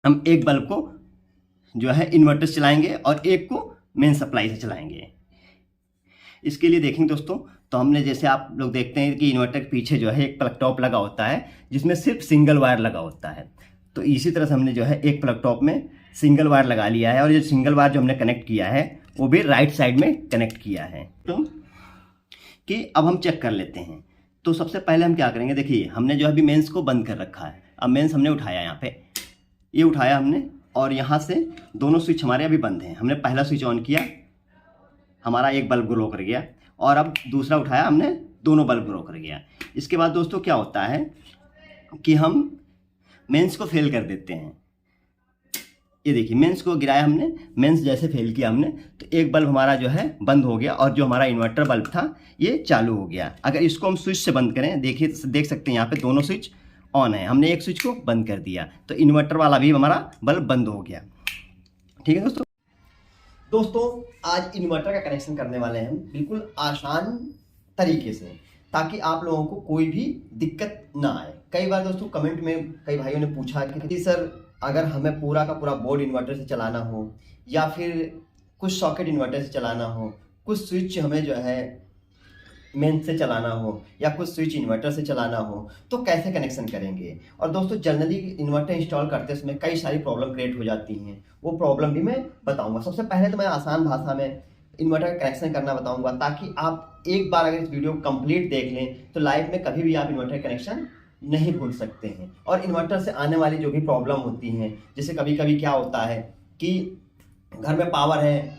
हम एक बल्ब को जो है इन्वर्टर से चलाएंगे और एक को मेन सप्लाई से चलाएंगे। इसके लिए देखेंगे दोस्तों, तो हमने जैसे आप लोग देखते हैं कि इन्वर्टर के पीछे जो है एक प्लग टॉप लगा होता है जिसमें सिर्फ सिंगल वायर लगा होता है। तो इसी तरह से हमने जो है एक प्लग टॉप में सिंगल वायर लगा लिया है और ये सिंगल वायर जो हमने कनेक्ट किया है वो भी राइट साइड में कनेक्ट किया है। तो कि अब हम चेक कर लेते हैं। तो सबसे पहले हम क्या करेंगे, देखिए हमने जो अभी मेंस को बंद कर रखा है। अब मेंस हमने उठाया, यहाँ पे ये उठाया हमने और यहाँ से दोनों स्विच हमारे अभी बंद हैं। हमने पहला स्विच ऑन किया, हमारा एक बल्ब ग्लो कर गया और अब दूसरा उठाया हमने, दोनों बल्ब ग्लो कर गया। इसके बाद दोस्तों क्या होता है कि हम मेंस को फेल कर देते हैं। ये देखिए मेंस को गिराया हमने, मेंस जैसे फेल किया हमने तो एक बल्ब हमारा जो है बंद हो गया और जो हमारा इन्वर्टर बल्ब था ये चालू हो गया। अगर इसको हम स्विच से बंद करें, देखिए देख सकते हैं यहाँ पे दोनों स्विच ऑन है, हमने एक स्विच को बंद कर दिया तो इन्वर्टर वाला भी हमारा बल्ब बंद हो गया। ठीक है दोस्तों आज इन्वर्टर का कनेक्शन करने वाले हैं हम बिल्कुल आसान तरीके से, ताकि आप लोगों को कोई भी दिक्कत ना आए। कई बार दोस्तों कमेंट में कई भाइयों ने पूछा कि सर अगर हमें पूरा का पूरा बोर्ड इन्वर्टर से चलाना हो या फिर कुछ सॉकेट इन्वर्टर से चलाना हो, कुछ स्विच हमें जो है मेन से चलाना हो या कुछ स्विच इन्वर्टर से चलाना हो तो कैसे कनेक्शन करेंगे। और दोस्तों जनरली इन्वर्टर इंस्टॉल करते समय कई सारी प्रॉब्लम क्रिएट हो जाती हैं, वो प्रॉब्लम भी मैं बताऊंगा। सबसे पहले तो मैं आसान भाषा में इन्वर्टर का कनेक्शन करना बताऊंगा, ताकि आप एक बार अगर इस वीडियो को कंप्लीट देख लें तो लाइफ में कभी भी आप इन्वर्टर कनेक्शन नहीं भूल सकते हैं। और इन्वर्टर से आने वाली जो भी प्रॉब्लम होती हैं, जैसे कभी कभी क्या होता है कि घर में पावर है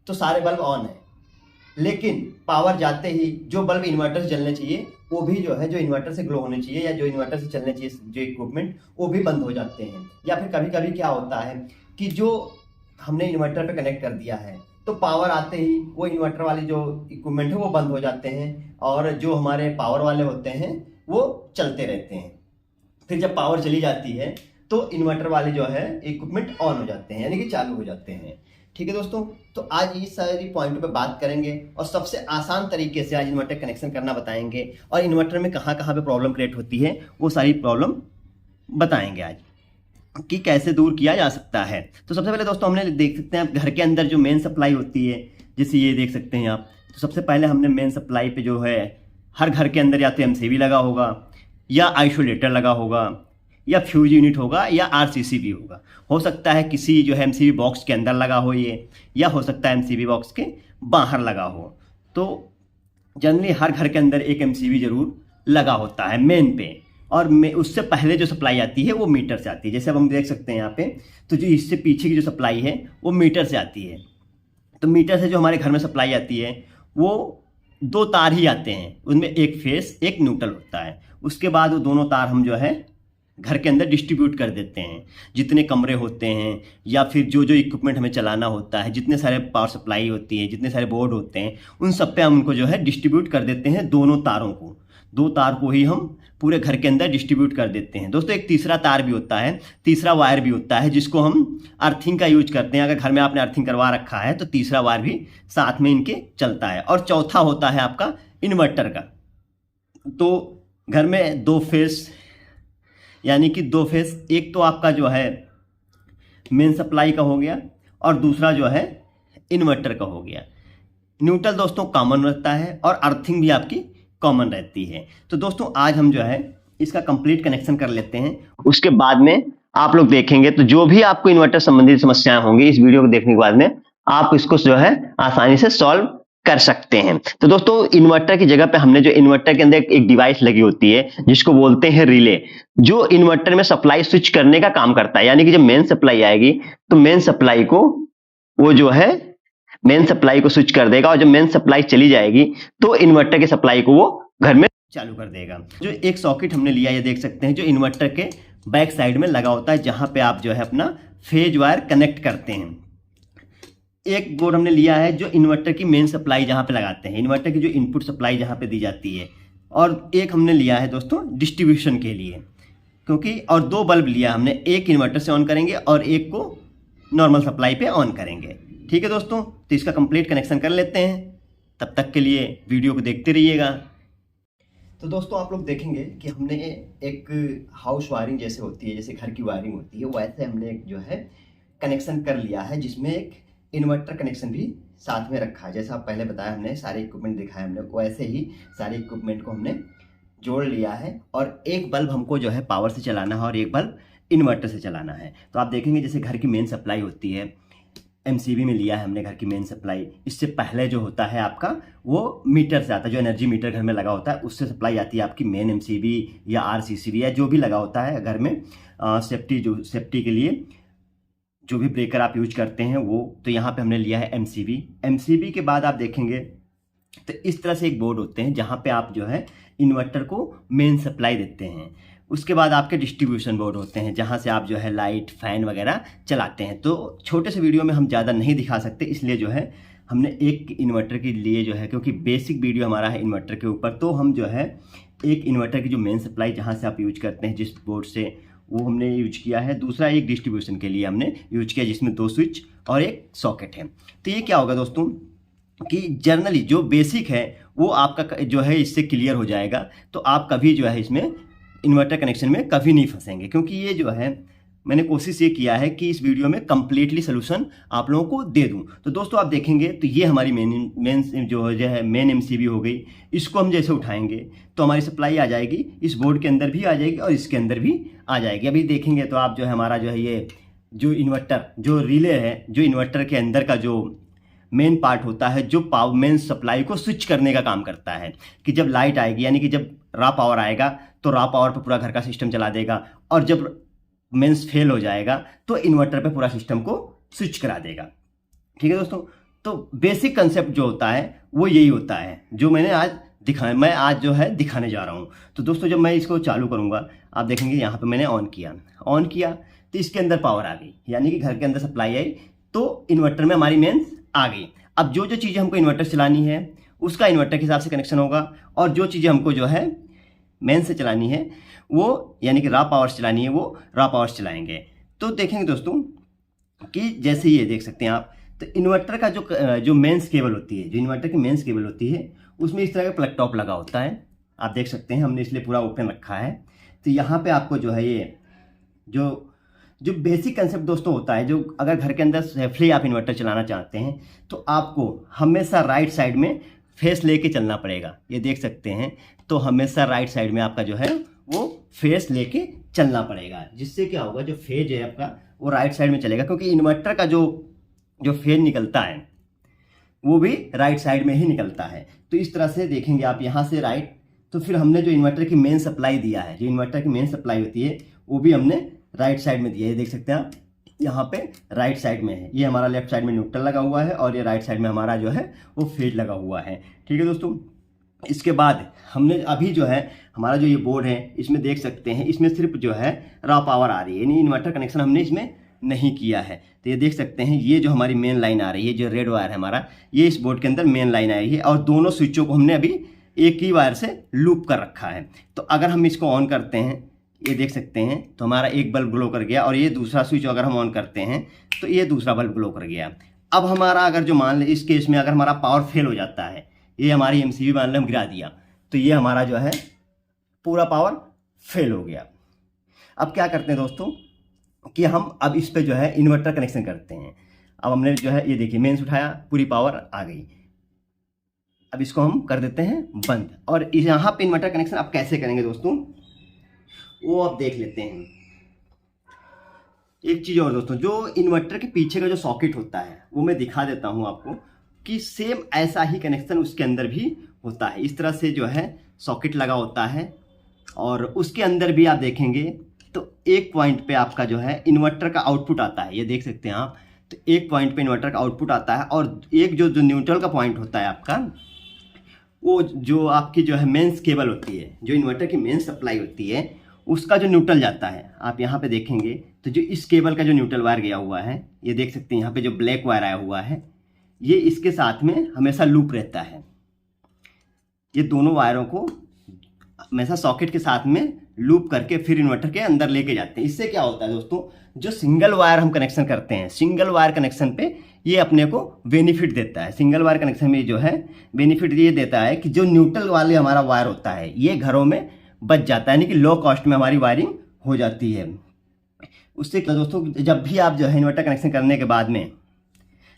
तो सारे बल्ब ऑन है, लेकिन पावर जाते ही जो बल्ब इन्वर्टर से जलने चाहिए वो भी जो है, जो इन्वर्टर से ग्लो होने चाहिए या जो इन्वर्टर से चलने चाहिए जो इक्विपमेंट, वो भी बंद हो जाते हैं। या फिर कभी कभी क्या होता है कि जो हमने इन्वर्टर पे कनेक्ट कर दिया है तो पावर आते ही वो इन्वर्टर वाले जो इक्विपमेंट है वो बंद हो जाते हैं और जो हमारे पावर वाले होते हैं वो चलते रहते हैं। फिर जब पावर चली जाती है तो इन्वर्टर वाले जो है इक्विपमेंट ऑन हो जाते हैं, यानी कि चालू हो जाते हैं। ठीक है दोस्तों, तो आज इस सारी पॉइंटों पे बात करेंगे और सबसे आसान तरीके से आज इन्वर्टर कनेक्शन करना बताएंगे और इन्वर्टर में कहाँ कहाँ पे प्रॉब्लम क्रिएट होती है वो सारी प्रॉब्लम बताएंगे आज कि कैसे दूर किया जा सकता है। तो सबसे पहले दोस्तों हमने देख सकते हैं घर के अंदर जो मेन सप्लाई होती है, जैसे ये देख सकते हैं आप। तो सबसे पहले हमने मेन सप्लाई पे जो है हर घर के अंदर या तो एमसीबी लगा होगा या आइसोलेटर लगा होगा या फ्यूज यूनिट होगा या आरसीसी भी होगा। हो सकता है किसी जो है एमसीबी बॉक्स के अंदर लगा हो ये, या हो सकता है एमसीबी बॉक्स के बाहर लगा हो। तो जनरली हर घर के अंदर एक एमसीबी जरूर लगा होता है मेन पे, और उससे पहले जो सप्लाई आती है वो मीटर से आती है। जैसे अब हम देख सकते हैं यहाँ पे, तो जो इससे पीछे की जो सप्लाई है वो मीटर से आती है। तो मीटर से जो हमारे घर में सप्लाई आती है वो दो तार ही आते हैं, उनमें एक फेस एक न्यूट्रल होता है। उसके बाद वो दोनों तार हम जो है घर के अंदर डिस्ट्रीब्यूट कर देते हैं। जितने कमरे होते हैं या फिर जो जो इक्विपमेंट हमें चलाना होता है, जितने सारे पावर सप्लाई होती है, जितने सारे बोर्ड होते हैं, उन सब पे हम उनको जो है डिस्ट्रीब्यूट कर देते हैं। दोनों तारों को, दो तार को ही हम पूरे घर के अंदर डिस्ट्रीब्यूट कर देते हैं। दोस्तों एक तीसरा तार भी होता है, तीसरा वायर भी होता है, जिसको हम अर्थिंग का यूज करते हैं। अगर घर में आपने अर्थिंग करवा रखा है तो तीसरा वायर भी साथ में इनके चलता है। और चौथा होता है आपका इन्वर्टर का। तो घर में दो फेस, यानी कि दो फेस, एक तो आपका जो है मेन सप्लाई का हो गया और दूसरा जो है इन्वर्टर का हो गया। न्यूट्रल दोस्तों कॉमन रहता है और अर्थिंग भी आपकी कॉमन रहती है। तो दोस्तों आज हम जो है इसका कंप्लीट कनेक्शन कर लेते हैं, उसके बाद में आप लोग देखेंगे तो जो भी आपको इन्वर्टर संबंधित समस्याएं होंगी इस वीडियो को देखने के बाद में आप इसको जो है आसानी से सॉल्व कर सकते हैं। तो दोस्तों इन्वर्टर की जगह पे हमने जो इन्वर्टर के अंदर एक डिवाइस लगी होती है जिसको बोलते हैं रिले, जो इन्वर्टर में सप्लाई स्विच करने का काम करता है। यानी कि जब मेन सप्लाई आएगी तो मेन सप्लाई को वो जो है मेन सप्लाई को स्विच कर देगा और जब मेन सप्लाई चली जाएगी तो इन्वर्टर की सप्लाई को वो घर में चालू कर देगा। जो एक सॉकेट हमने लिया ये देख सकते हैं, जो इन्वर्टर के बैक साइड में लगा होता है, जहां पे आप जो है अपना फेज वायर कनेक्ट करते हैं। एक बोर्ड हमने लिया है जो इन्वर्टर की मेन सप्लाई जहां पे लगाते हैं, इन्वर्टर की जो इनपुट सप्लाई जहां पे दी जाती है। और एक हमने लिया है दोस्तों डिस्ट्रीब्यूशन के लिए, क्योंकि और दो बल्ब लिया हमने, एक इन्वर्टर से ऑन करेंगे और एक को नॉर्मल सप्लाई पे ऑन करेंगे। ठीक है दोस्तों, तो इसका कंप्लीट कनेक्शन कर लेते हैं। तब तक के लिए वीडियो को देखते रहिएगा। तो दोस्तों आप लोग देखेंगे कि हमने एक हाउस वायरिंग जैसे होती है, जैसे घर की वायरिंग होती है, वैसे हमने एक जो है कनेक्शन कर लिया है, जिसमें एक इन्वर्टर कनेक्शन भी साथ में रखा है। जैसा आप पहले बताया, हमने सारे इक्विपमेंट दिखाए हमने, वैसे ही सारे इक्विपमेंट को हमने जोड़ लिया है। और एक बल्ब हमको जो है पावर से चलाना है और एक बल्ब इन्वर्टर से चलाना है। तो आप देखेंगे जैसे घर की मेन सप्लाई होती है, एमसीबी में लिया है हमने घर की मेन सप्लाई। इससे पहले जो होता है आपका वो मीटर से आता है, जो एनर्जी मीटर घर में लगा होता है उससे सप्लाई आती है आपकी मेन एमसीबी या आरसीसीबी या जो भी लगा होता है घर में सेफ्टी के लिए जो भी ब्रेकर आप यूज करते हैं वो। तो यहाँ पे हमने लिया है एमसीबी के बाद आप देखेंगे तो इस तरह से एक बोर्ड होते हैं जहाँ पे आप जो है इन्वर्टर को मेन सप्लाई देते हैं। उसके बाद आपके डिस्ट्रीब्यूशन बोर्ड होते हैं जहाँ से आप जो है लाइट फैन वगैरह चलाते हैं। तो छोटे से वीडियो में हम ज़्यादा नहीं दिखा सकते, इसलिए जो है हमने एक इन्वर्टर के लिए जो है, क्योंकि बेसिक वीडियो हमारा है इन्वर्टर के ऊपर, तो हम जो है एक इन्वर्टर की जो मेन सप्लाई जहाँ से आप यूज करते हैं जिस बोर्ड से, वो हमने यूज किया है। दूसरा एक डिस्ट्रीब्यूशन के लिए हमने यूज किया जिसमें 2 स्विच और एक सॉकेट है। तो ये क्या होगा दोस्तों कि जनरली जो बेसिक है वो आपका जो है इससे क्लियर हो जाएगा। तो आप कभी जो है इसमें इन्वर्टर कनेक्शन में कभी नहीं फंसेंगे, क्योंकि ये जो है मैंने कोशिश ये किया है कि इस वीडियो में कंप्लीटली सोल्यूशन आप लोगों को दे दूं। तो दोस्तों आप देखेंगे तो ये हमारी मेन जो है मेन एमसीबी हो गई। इसको हम जैसे उठाएंगे तो हमारी सप्लाई आ जाएगी, इस बोर्ड के अंदर भी आ जाएगी और इसके अंदर भी आ जाएगी। अभी देखेंगे तो आप जो है हमारा जो है ये जो इन्वर्टर जो रिले है, जो इन्वर्टर के अंदर का जो मेन पार्ट होता है, जो पावर मेन सप्लाई को स्विच करने का काम करता है कि जब लाइट आएगी यानी कि जब रॉ पावर आएगा तो रॉ पावर पर पूरा घर का सिस्टम चला देगा, और जब मेंस फेल हो जाएगा तो इन्वर्टर पे पूरा सिस्टम को स्विच करा देगा। ठीक है दोस्तों, तो बेसिक कंसेप्ट जो होता है वो यही होता है जो मैं आज जो है दिखाने जा रहा हूँ। तो दोस्तों जब मैं इसको चालू करूँगा आप देखेंगे यहाँ पे मैंने ऑन किया तो इसके अंदर पावर आ गई, यानी कि घर के अंदर सप्लाई आई तो इन्वर्टर में हमारी मेंस आ गई। अब जो जो चीज़ें हमको इन्वर्टर चलानी है उसका इन्वर्टर के हिसाब से कनेक्शन होगा, और जो चीज़ें हमको जो है मेन से चलानी है वो यानी कि रॉ पावर से चलानी है वो रॉ पावर से चलाएंगे। तो देखेंगे दोस्तों कि जैसे ये देख सकते हैं आप, तो इन्वर्टर का जो मेंस केबल होती है, जो इन्वर्टर की मेंस केबल होती है उसमें इस तरह का प्लग टॉप लगा होता है। आप देख सकते हैं हमने इसलिए पूरा ओपन रखा है। तो यहाँ पे आपको जो है ये जो बेसिक कंसेप्ट दोस्तों होता है, जो अगर घर के अंदर सेफली आप इन्वर्टर चलाना चाहते हैं तो आपको हमेशा राइट साइड में फेस लेके चलना पड़ेगा। ये देख सकते हैं, तो हमेशा राइट साइड में आपका जो है वो फेस लेके चलना पड़ेगा, जिससे क्या होगा जो फेज है आपका वो राइट साइड में चलेगा, क्योंकि इन्वर्टर का जो फेज निकलता है वो भी राइट साइड में ही निकलता है। तो इस तरह से देखेंगे आप यहाँ से राइट, तो फिर हमने जो इन्वर्टर की मेन सप्लाई दिया है, जो इन्वर्टर की मेन सप्लाई होती है वो भी हमने राइट साइड में दिया है। ये देख सकते हैं आप यहाँ पे राइट साइड में है, ये हमारा लेफ्ट साइड में न्यूट्रल लगा हुआ है और ये राइट साइड में हमारा जो है वो फेज लगा हुआ है। ठीक है दोस्तों, इसके बाद हमने अभी जो है हमारा जो ये बोर्ड है इसमें देख सकते हैं इसमें सिर्फ जो है रॉ पावर आ रही है, यानी इन्वर्टर कनेक्शन हमने इसमें नहीं किया है। तो ये देख सकते हैं ये जो हमारी मेन लाइन आ रही है, जो रेड वायर है हमारा, ये इस बोर्ड के अंदर मेन लाइन आ रही है और दोनों स्विचों को हमने अभी एक ही वायर से लूप कर रखा है। तो अगर हम इसको ऑन करते हैं, ये देख सकते हैं, तो हमारा एक बल्ब ग्लो कर गया, और ये दूसरा स्विच अगर हम ऑन करते हैं तो ये दूसरा बल्ब ग्लो कर गया। अब हमारा अगर जो मान लें इस केस में अगर हमारा पावर फेल हो जाता है, ये हमारी एमसीबी मान लें हम गिरा दिया, तो ये हमारा जो है पूरा पावर फेल हो गया। अब क्या करते हैं दोस्तों कि हम अब इस पे जो है इन्वर्टर कनेक्शन करते हैं। अब हमने जो है ये देखिए मेंस उठाया, पूरी पावर आ गई। अब इसको हम कर देते हैं बंद, और यहाँ पे इन्वर्टर कनेक्शन आप कैसे करेंगे दोस्तों वो आप देख लेते हैं। एक चीज़ और दोस्तों, जो इन्वर्टर के पीछे का जो सॉकेट होता है वो मैं दिखा देता हूँ आपको कि सेम ऐसा ही कनेक्शन उसके अंदर भी होता है। इस तरह से जो है सॉकेट लगा होता है, और उसके अंदर भी आप देखेंगे तो एक पॉइंट पे आपका जो है इन्वर्टर का आउटपुट आता है। ये देख सकते हैं आप, तो एक पॉइंट पे इन्वर्टर का आउटपुट आता है, और एक जो न्यूट्रल का पॉइंट होता है आपका, वो जो आपकी जो है मेंस केबल होती है, जो इन्वर्टर की मेन सप्लाई होती है, उसका जो न्यूट्रल जाता है, आप यहाँ पे देखेंगे तो जो इस केबल का जो न्यूट्रल वायर गया हुआ है, ये देख सकते हैं यहाँ पे जो ब्लैक वायर आया हुआ है, ये इसके साथ में हमेशा लूप रहता है। ये दोनों वायरों को हमेशा सॉकेट के साथ में लूप करके फिर इन्वर्टर के अंदर लेके जाते हैं। इससे क्या होता है दोस्तों, जो सिंगल वायर हम कनेक्शन करते हैं, सिंगल वायर कनेक्शन पे ये अपने को बेनिफिट देता है। सिंगल वायर कनेक्शन में जो है बेनिफिट ये देता है कि जो न्यूट्रल वाले हमारा वायर होता है ये घरों में बच जाता है, यानी कि लो कॉस्ट में हमारी वायरिंग हो जाती है। उससे क्या दोस्तों, जब भी आप जो है इन्वर्टर कनेक्शन करने के बाद में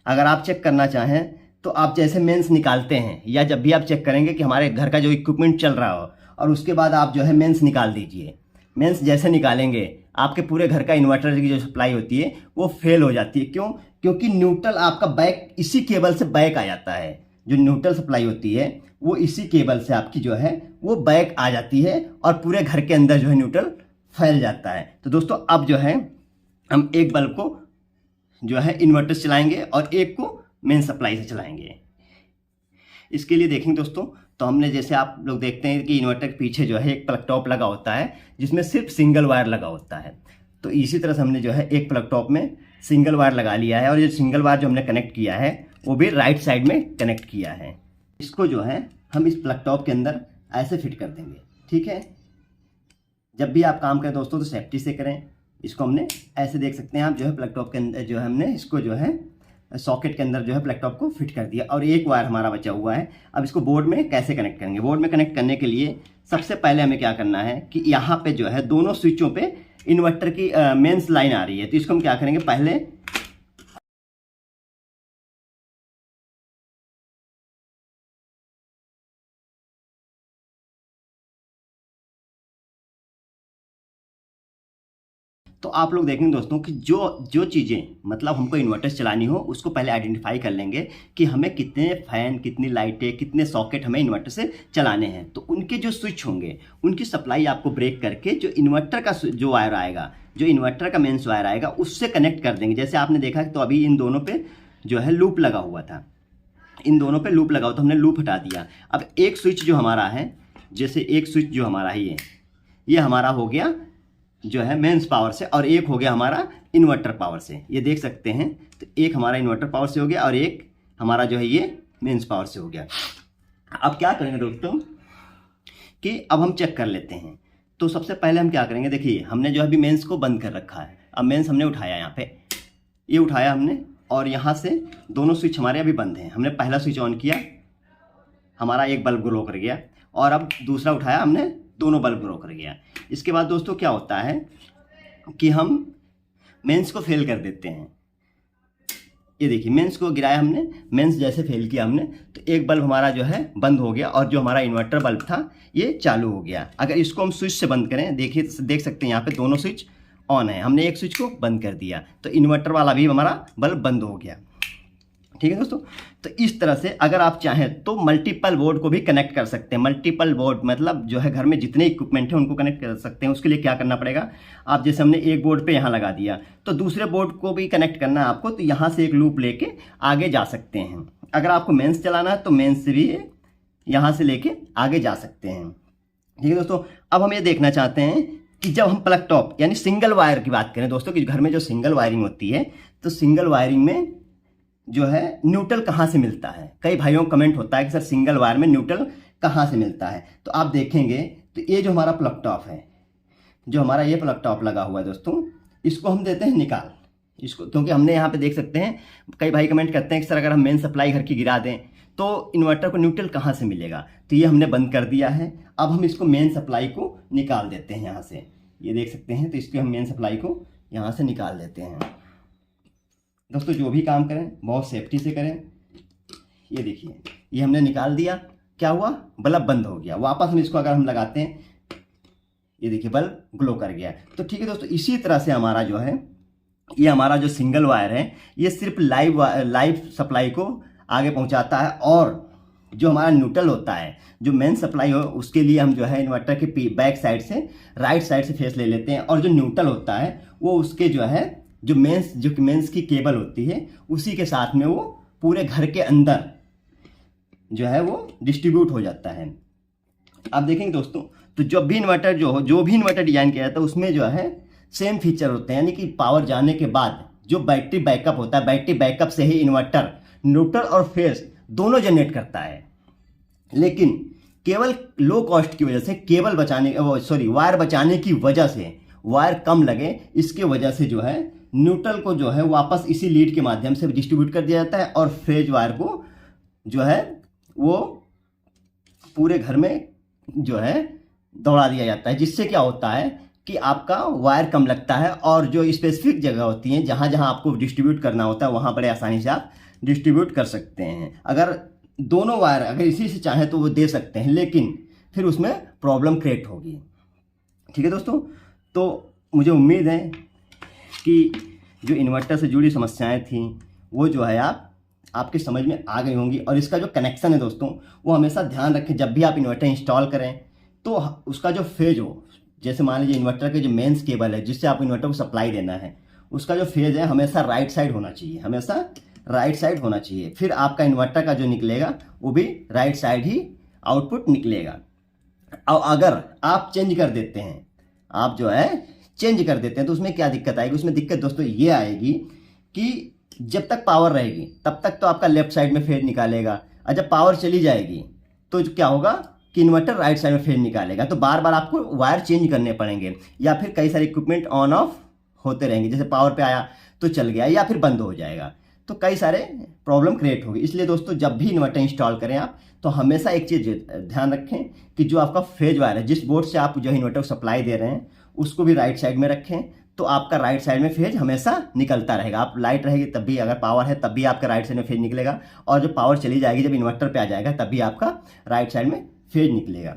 अगर आप चेक करना चाहें तो आप जैसे मेंस निकालते हैं, या जब भी आप चेक करेंगे कि हमारे घर का जो इक्विपमेंट चल रहा हो, और उसके बाद आप जो है मेंस निकाल दीजिए। मेंस जैसे निकालेंगे आपके पूरे घर का इन्वर्टर की जो सप्लाई होती है वो फेल हो जाती है। क्यों? क्योंकि न्यूट्रल आपका बैक इसी केबल से बैक आ जाता है। जो न्यूट्रल सप्लाई होती है वो इसी केबल से आपकी जो है वो बैक आ जाती है और पूरे घर के अंदर जो है न्यूट्रल फैल जाता है। तो दोस्तों अब जो है हम एक बल्ब को जो है इन्वर्टर से चलाएंगे और एक को मेन सप्लाई से चलाएंगे। इसके लिए देखेंगे दोस्तों, तो हमने जैसे आप लोग देखते हैं कि इन्वर्टर के पीछे जो है एक प्लग टॉप लगा होता है जिसमें सिर्फ सिंगल वायर लगा होता है। तो इसी तरह से हमने जो है एक प्लग टॉप में सिंगल वायर लगा लिया है, और ये सिंगल वायर जो हमने कनेक्ट किया है वो भी राइट साइड में कनेक्ट किया है। इसको जो है हम इस प्लग टॉप के अंदर ऐसे फिट कर देंगे। ठीक है, जब भी आप काम करें दोस्तों तो सेफ्टी से करें। इसको हमने ऐसे देख सकते हैं आप जो है प्लग टॉप के अंदर जो है हमने इसको जो है सॉकेट के अंदर जो है प्लग टॉप को फिट कर दिया, और एक वायर हमारा बचा हुआ है। अब इसको बोर्ड में कैसे कनेक्ट करेंगे? बोर्ड में कनेक्ट करने के लिए सबसे पहले हमें क्या करना है कि यहाँ पे जो है दोनों स्विचों पे इन्वर्टर की मेंस लाइन आ रही है। तो इसको हम क्या करेंगे, पहले तो आप लोग देखेंगे दोस्तों कि जो चीज़ें मतलब हमको इन्वर्टर चलानी हो उसको पहले आइडेंटिफाई कर लेंगे कि हमें कितने फैन, कितनी लाइटें, कितने सॉकेट हमें इन्वर्टर से चलाने हैं। तो उनके जो स्विच होंगे उनकी सप्लाई आपको ब्रेक करके जो इन्वर्टर का जो वायर आएगा, जो इन्वर्टर का मेन्स वायर आएगा उससे कनेक्ट कर देंगे। जैसे आपने देखा तो अभी इन दोनों पर जो है लूप लगा हुआ था, इन दोनों पर लूप लगा हुआ तो हमने लूप हटा दिया। अब एक स्विच जो हमारा है, जैसे एक स्विच जो हमारा है ये हमारा हो गया जो है मेंस पावर से, और एक हो गया हमारा इन्वर्टर पावर से। ये देख सकते हैं, तो एक हमारा इन्वर्टर पावर से हो गया और एक हमारा जो है ये मेंस पावर से हो गया। अब क्या करेंगे दोस्तों कि अब हम चेक कर लेते हैं। तो सबसे पहले हम क्या करेंगे, देखिए हमने जो अभी मेंस को बंद कर रखा है। अब मेंस हमने उठाया, यहाँ पे ये उठाया हमने, और यहाँ से दोनों स्विच हमारे अभी बंद हैं। हमने पहला स्विच ऑन किया, हमारा एक बल्ब ग्लो कर गया, और अब दूसरा उठाया हमने, दोनों बल्ब ग्लो कर गया। इसके बाद दोस्तों क्या होता है कि हम मेंस को फेल कर देते हैं। ये देखिए मेंस को गिराया हमने, मेंस जैसे फेल किया हमने तो एक बल्ब हमारा जो है बंद हो गया, और जो हमारा इन्वर्टर बल्ब था ये चालू हो गया। अगर इसको हम स्विच से बंद करें, देखिए देख सकते हैं यहाँ पे दोनों स्विच ऑन है, हमने एक स्विच को बंद कर दिया तो इन्वर्टर वाला भी हमारा बल्ब बंद हो गया। ठीक है दोस्तों, तो इस तरह से अगर आप चाहें तो मल्टीपल बोर्ड को भी कनेक्ट कर सकते हैं। मल्टीपल बोर्ड मतलब जो है घर में जितने इक्विपमेंट हैं उनको कनेक्ट कर सकते हैं। उसके लिए क्या करना पड़ेगा, आप जैसे हमने एक बोर्ड पे यहाँ लगा दिया तो दूसरे बोर्ड को भी कनेक्ट करना है आपको, तो यहाँ से एक लूप लेके आगे जा सकते हैं। अगर आपको मेंस चलाना है तो मेंस से भी यहाँ से लेके आगे जा सकते हैं। ठीक है दोस्तों, अब हम ये देखना चाहते हैं कि जब हम प्लग टॉप यानी सिंगल वायर की बात करें दोस्तों, कि घर में जो सिंगल वायरिंग होती है तो सिंगल वायरिंग में जो है न्यूट्रल कहाँ से मिलता है। कई भाइयों को कमेंट होता है कि सर सिंगल वायर में न्यूट्रल कहाँ से मिलता है। तो आप देखेंगे तो ये जो हमारा प्लग टॉप है, जो हमारा ये प्लग टॉप लगा हुआ है दोस्तों, इसको हम देते हैं निकाल इसको, क्योंकि हमने यहाँ पे देख सकते हैं कई भाई कमेंट करते हैं कि सर अगर हम मेन सप्लाई घर की गिरा दें तो इन्वर्टर को न्यूट्रल कहाँ से मिलेगा। तो ये हमने बंद कर दिया है। अब हम इसको मेन सप्लाई को निकाल देते हैं यहाँ से, ये देख सकते हैं। तो इसको हम मेन सप्लाई को यहाँ से निकाल देते हैं। दोस्तों जो भी काम करें बहुत सेफ्टी से करें। ये देखिए ये हमने निकाल दिया, क्या हुआ, बल्ब बंद हो गया। वापस हम इसको अगर हम लगाते हैं, ये देखिए बल्ब ग्लो कर गया। तो ठीक है दोस्तों, इसी तरह से हमारा जो है ये हमारा जो सिंगल वायर है ये सिर्फ लाइव सप्लाई को आगे पहुंचाता है, और जो हमारा न्यूट्रल होता है, जो मेन सप्लाई हो, उसके लिए हम जो है इन्वर्टर के बैक साइड से राइट साइड से फेस ले लेते हैं, और जो न्यूट्रल होता है वो उसके जो है जो मेंस की केबल होती है उसी के साथ में वो पूरे घर के अंदर जो है वो डिस्ट्रीब्यूट हो जाता है। आप देखेंगे दोस्तों, तो जो भी इन्वर्टर डिजाइन किया जाता है उसमें जो है सेम फीचर होते हैं, यानी कि पावर जाने के बाद जो बैटरी बैकअप होता है, बैटरी बैकअप से ही इन्वर्टर न्यूट्रल और फेस दोनों जनरेट करता है। लेकिन केवल लो कॉस्ट की वजह से, केबल बचाने वायर बचाने की वजह से, वायर कम लगे इसके वजह से जो है न्यूट्रल को जो है वापस इसी लीड के माध्यम से डिस्ट्रीब्यूट कर दिया जाता है और फेज वायर को जो है वो पूरे घर में जो है दौड़ा दिया जाता है, जिससे क्या होता है कि आपका वायर कम लगता है और जो स्पेसिफिक जगह होती हैं जहाँ जहाँ आपको डिस्ट्रीब्यूट करना होता है वहाँ बड़े आसानी से आप डिस्ट्रीब्यूट कर सकते हैं। अगर दोनों वायर अगर इसी से चाहें तो वो दे सकते हैं, लेकिन फिर उसमें प्रॉब्लम क्रिएट होगी। ठीक है दोस्तों, तो मुझे उम्मीद है कि जो इन्वर्टर से जुड़ी समस्याएं थी वो जो है आपके समझ में आ गई होंगी। और इसका जो कनेक्शन है दोस्तों वो हमेशा ध्यान रखें, जब भी आप इन्वर्टर इंस्टॉल करें तो उसका जो फेज हो, जैसे मान लीजिए इन्वर्टर के जो मेंस केबल है जिससे आप इन्वर्टर को सप्लाई देना है, उसका जो फेज है हमेशा राइट साइड होना चाहिए, हमेशा राइट साइड होना चाहिए। फिर आपका इन्वर्टर का जो निकलेगा वो भी राइट साइड ही आउटपुट निकलेगा। और अगर आप चेंज कर देते हैं, आप जो है चेंज कर देते हैं तो उसमें क्या दिक्कत आएगी? उसमें दिक्कत दोस्तों ये आएगी कि जब तक पावर रहेगी तब तक तो आपका लेफ्ट साइड में फेज निकालेगा, और जब पावर चली जाएगी तो क्या होगा कि इन्वर्टर राइट साइड में फेज निकालेगा। तो बार बार आपको वायर चेंज करने पड़ेंगे, या फिर कई सारे इक्विपमेंट ऑन ऑफ होते रहेंगे, जैसे पावर पे आया तो चल गया या फिर बंद हो जाएगा, तो कई सारे प्रॉब्लम क्रिएट होगी। इसलिए दोस्तों जब भी इन्वर्टर इंस्टॉल करें आप तो हमेशा एक चीज़ ध्यान रखें कि जो आपका फेज वायर है, जिस बोर्ड से आप जो इन्वर्टर को सप्लाई दे रहे हैं उसको भी राइट साइड में रखें, तो आपका राइट साइड में फेज हमेशा निकलता रहेगा। आप लाइट रहेगी तब भी, अगर पावर है तब भी आपका राइट साइड में फेज निकलेगा, और जब पावर चली जाएगी, जब इन्वर्टर पे आ जाएगा तब भी आपका राइट साइड में फेज निकलेगा।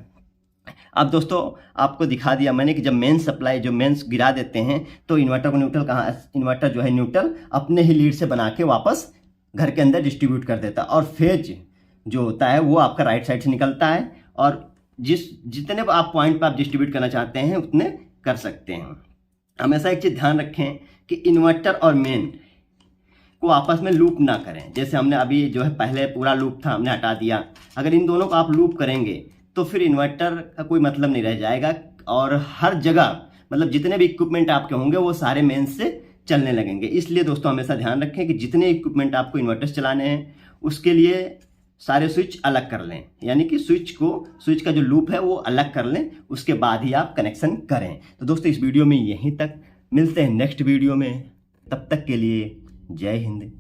अब दोस्तों आपको दिखा दिया मैंने कि जब मेंस सप्लाई, जो मेंस गिरा देते हैं तो इन्वर्टर को न्यूट्रल इन्वर्टर जो है न्यूट्रल अपने ही लीड से बना के वापस घर के अंदर डिस्ट्रीब्यूट कर देता है, और फेज जो होता है वो आपका राइट साइड से निकलता है, और जितने आप पॉइंट पर आप डिस्ट्रीब्यूट करना चाहते हैं उतने कर सकते हैं। हमेशा एक चीज़ ध्यान रखें कि इन्वर्टर और मेन को आपस में लूप ना करें। जैसे हमने अभी जो है पहले पूरा लूप था हमने हटा दिया, अगर इन दोनों को आप लूप करेंगे तो फिर इन्वर्टर का कोई मतलब नहीं रह जाएगा, और हर जगह मतलब जितने भी इक्विपमेंट आपके होंगे वो सारे मेन से चलने लगेंगे। इसलिए दोस्तों हमेशा ध्यान रखें कि जितने इक्विपमेंट आपको इन्वर्टर्स चलाने हैं उसके लिए सारे स्विच अलग कर लें, यानी कि स्विच का जो लूप है वो अलग कर लें, उसके बाद ही आप कनेक्शन करें। तो दोस्तों इस वीडियो में यहीं तक, मिलते हैं नेक्स्ट वीडियो में, तब तक के लिए जय हिंद।